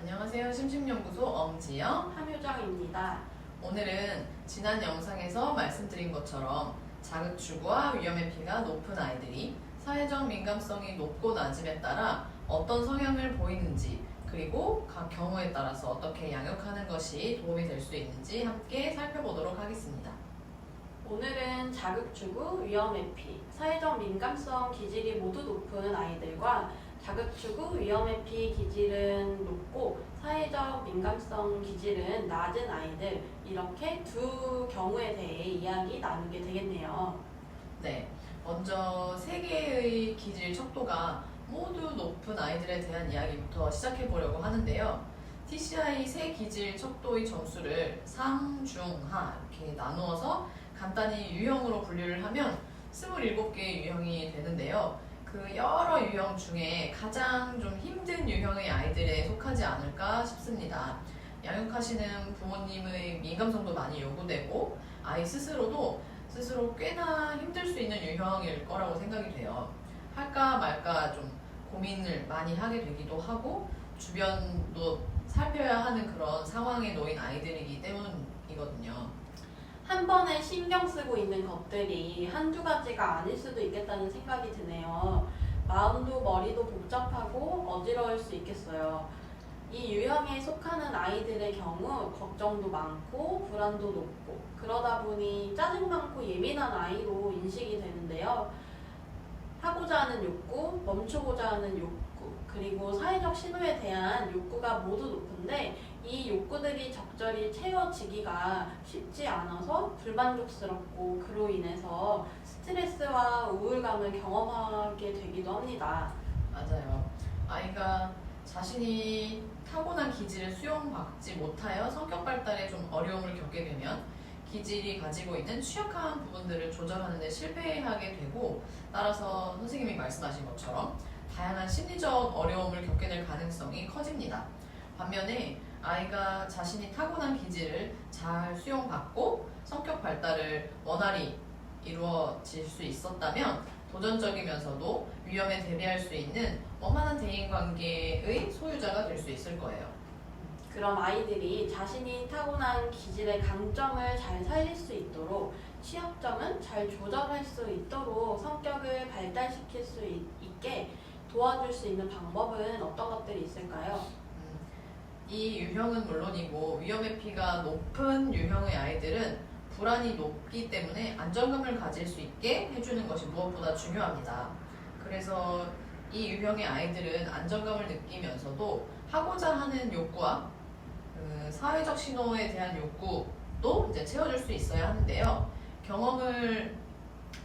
안녕하세요. 심심연구소 엄지영, 함효정입니다. 오늘은 지난 영상에서 말씀드린 것처럼 자극추구와 위험회피가 높은 아이들이 사회적 민감성이 높고 낮음에 따라 어떤 성향을 보이는지, 그리고 각 경우에 따라서 어떻게 양육하는 것이 도움이 될 수 있는지 함께 살펴보도록 하겠습니다. 오늘은 자극추구, 위험회피, 사회적 민감성 기질이 모두 높은 아이들과 자극추구, 위험회피 기질은 높고 사회적 민감성 기질은 낮은 아이들, 이렇게 두 경우에 대해 이야기 나누게 되겠네요. 네, 먼저 세 개의 기질 척도가 모두 높은 아이들에 대한 이야기부터 시작해 보려고 하는데요. TCI 세 기질 척도의 점수를 상, 중, 하 이렇게 나누어서 간단히 유형으로 분류를 하면 27개의 유형이 되는데요. 그 여러 유형 중에 가장 좀 힘든 유형의 아이들에 속하지 않을까 싶습니다. 양육하시는 부모님의 민감성도 많이 요구되고 아이 스스로 꽤나 힘들 수 있는 유형일 거라고 생각이 돼요. 할까 말까 좀 고민을 많이 하게 되기도 하고 주변도 살펴야 하는 그런 상황에 놓인 아이들이기 때문이거든요. 한 번에 신경 쓰고 있는 것들이 한두 가지가 아닐 수도 있겠다는 생각이 드네요. 마음도 머리도 복잡하고 어지러울 수 있겠어요. 이 유형에 속하는 아이들의 경우 걱정도 많고 불안도 높고 그러다 보니 짜증 많고 예민한 아이로 인식이 되는데요. 하고자 하는 욕구, 멈추고자 하는 욕구, 그리고 사회적 신호에 대한 욕구가 모두 높은데 이 욕구들이 적절히 채워지기가 쉽지 않아서 불만족스럽고 그로 인해서 스트레스와 우울감을 경험하게 되기도 합니다. 맞아요. 아이가 자신이 타고난 기질을 수용받지 못하여 성격 발달에 좀 어려움을 겪게 되면 기질이 가지고 있는 취약한 부분들을 조절하는 데 실패하게 되고, 따라서 선생님이 말씀하신 것처럼 다양한 심리적 어려움을 겪게 될 가능성이 커집니다. 반면에 아이가 자신이 타고난 기질을 잘 수용받고 성격 발달을 원활히 이루어질 수 있었다면 도전적이면서도 위험에 대비할 수 있는 원만한 대인관계의 소유자가 될 수 있을 거예요. 그럼 아이들이 자신이 타고난 기질의 강점을 잘 살릴 수 있도록 취약점은 잘 조절할 수 있도록 성격을 발달시킬 수 있게 도와줄 수 있는 방법은 어떤 것들이 있을까요? 이 유형은 물론이고 위험회피가 높은 유형의 아이들은 불안이 높기 때문에 안정감을 가질 수 있게 해주는 것이 무엇보다 중요합니다. 그래서 이 유형의 아이들은 안정감을 느끼면서도 하고자 하는 욕구와 사회적 신호에 대한 욕구도 이제 채워줄 수 있어야 하는데요. 경험을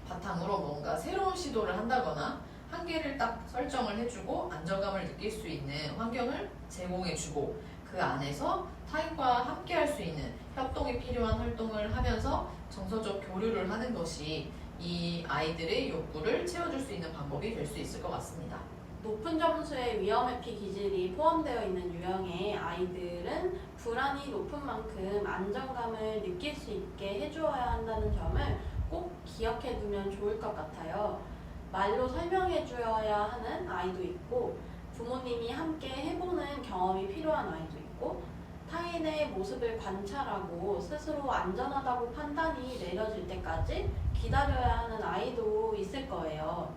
바탕으로 뭔가 새로운 시도를 한다거나 한계를 딱 설정을 해주고 안정감을 느낄 수 있는 환경을 제공해주고 그 안에서 타인과 함께 할 수 있는 협동이 필요한 활동을 하면서 정서적 교류를 하는 것이 이 아이들의 욕구를 채워줄 수 있는 방법이 될 수 있을 것 같습니다. 높은 점수의 위험회피 기질이 포함되어 있는 유형의 아이들은 불안이 높은 만큼 안정감을 느낄 수 있게 해주어야 한다는 점을 꼭 기억해 두면 좋을 것 같아요. 말로 설명해 주어야 하는 아이도 있고 부모님이 함께 해보는 경험이 필요한 아이도 있고 타인의 모습을 관찰하고 스스로 안전하다고 판단이 내려질 때까지 기다려야 하는 아이도 있을 거예요.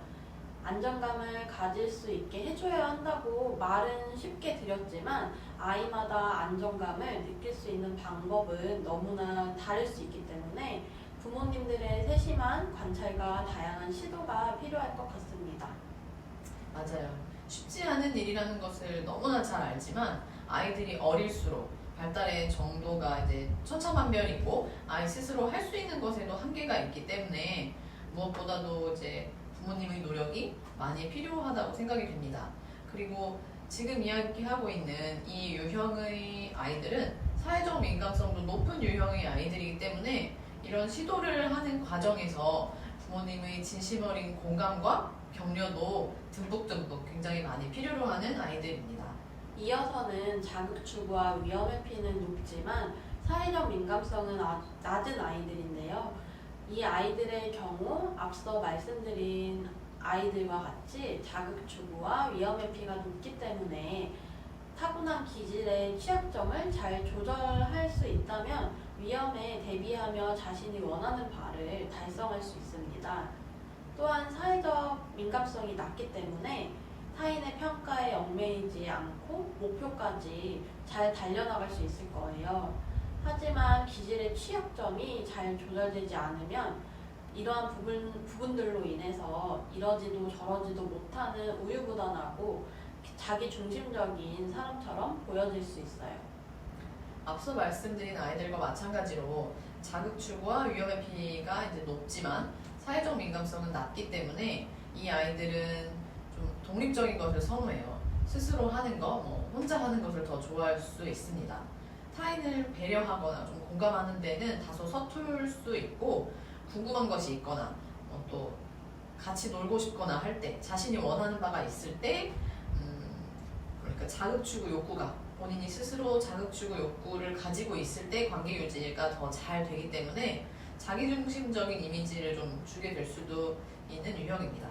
안정감을 가질 수 있게 해줘야 한다고 말은 쉽게 드렸지만 아이마다 안정감을 느낄 수 있는 방법은 너무나 다를 수 있기 때문에 부모님들의 세심한 관찰과 다양한 시도가 필요할 것 같습니다. 맞아요. 쉽지 않은 일이라는 것을 너무나 잘 알지만 아이들이 어릴수록 발달의 정도가 이제 천차만별이고 아이 스스로 할 수 있는 것에도 한계가 있기 때문에 무엇보다도 이제 부모님의 노력이 많이 필요하다고 생각이 됩니다. 그리고 지금 이야기하고 있는 이 유형의 아이들은 사회적 민감성도 높은 유형의 아이들이기 때문에 이런 시도를 하는 과정에서 부모님의 진심 어린 공감과 격려도 듬뿍듬뿍 굉장히 많이 필요로 하는 아이들입니다. 이어서는 자극추구와 위험회피는 높지만 사회적 민감성은 낮은 아이들인데요. 이 아이들의 경우 앞서 말씀드린 아이들과 같이 자극추구와 위험회피가 높기 때문에 타고난 하지만 기질의 취약점을 잘 조절할 수 있다면 위험에 대비하며 자신이 원하는 바를 달성할 수 있습니다. 또한 사회적 민감성이 낮기 때문에 타인의 평가에 얽매이지 않고 목표까지 잘 달려나갈 수 있을 거예요. 하지만 기질의 취약점이 잘 조절되지 않으면 이러한 부분들로 인해서 이러지도 저러지도 못하는 우유부단하고 자기 중심적인 사람처럼 보여질 수 있어요. 앞서 말씀드린 아이들과 마찬가지로 자극 추구와 위험 회피가 이제 높지만 사회적 민감성은 낮기 때문에 이 아이들은 좀 독립적인 것을 선호해요. 스스로 하는 거, 혼자 하는 것을 더 좋아할 수 있습니다. 타인을 배려하거나 좀 공감하는 데는 다소 서툴 수 있고 궁금한 것이 있거나 또 같이 놀고 싶거나 할 때 자신이 원하는 바가 있을 때 그러니까 자극추구 욕구가 본인이 스스로 자극추구 욕구를 가지고 있을 때 관계 유지가 더 잘 되기 때문에 자기중심적인 이미지를 좀 주게 될 수도 있는 유형입니다.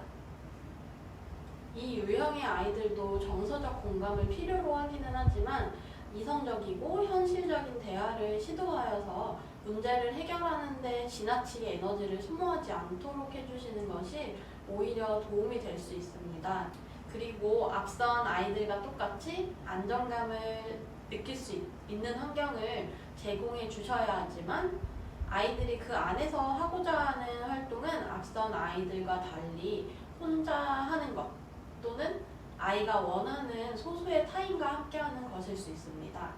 이 유형의 아이들도 정서적 공감을 필요로 하기는 하지만 이성적이고 현실적인 대화를 시도하여서 문제를 해결하는 데 지나치게 에너지를 소모하지 않도록 해주시는 것이 오히려 도움이 될 수 있습니다. 그리고 앞선 아이들과 똑같이 안정감을 느낄 수 있는 환경을 제공해 주셔야 하지만 아이들이 그 안에서 하고자 하는 활동은 앞선 아이들과 달리 혼자 하는 것 또는 아이가 원하는 소수의 타인과 함께하는 것일 수 있습니다.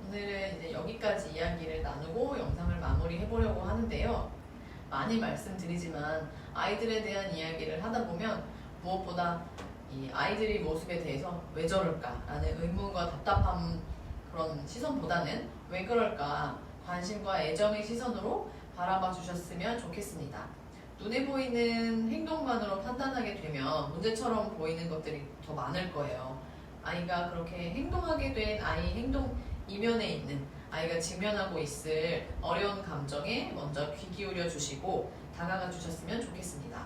오늘은 이제 여기까지 이야기를 나누고 영상을 마무리해 보려고 하는데요. 많이 말씀드리지만 아이들에 대한 이야기를 하다 보면 무엇보다 이 아이들의 모습에 대해서 왜 저럴까라는 의문과 답답함 그런 시선보다는 왜 그럴까 관심과 애정의 시선으로 바라봐 주셨으면 좋겠습니다. 눈에 보이는 행동만으로 판단하게 되면 문제처럼 보이는 것들이 더 많을 거예요. 아이가 그렇게 행동하게 된 아이 행동 이면에 있는 아이가 직면하고 있을 어려운 감정에 먼저 귀 기울여 주시고 다가가 주셨으면 좋겠습니다.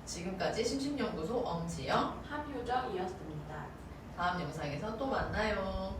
지금까지 심심연구소 엄지영, 함효정이었습니다. 다음 영상에서 또 만나요.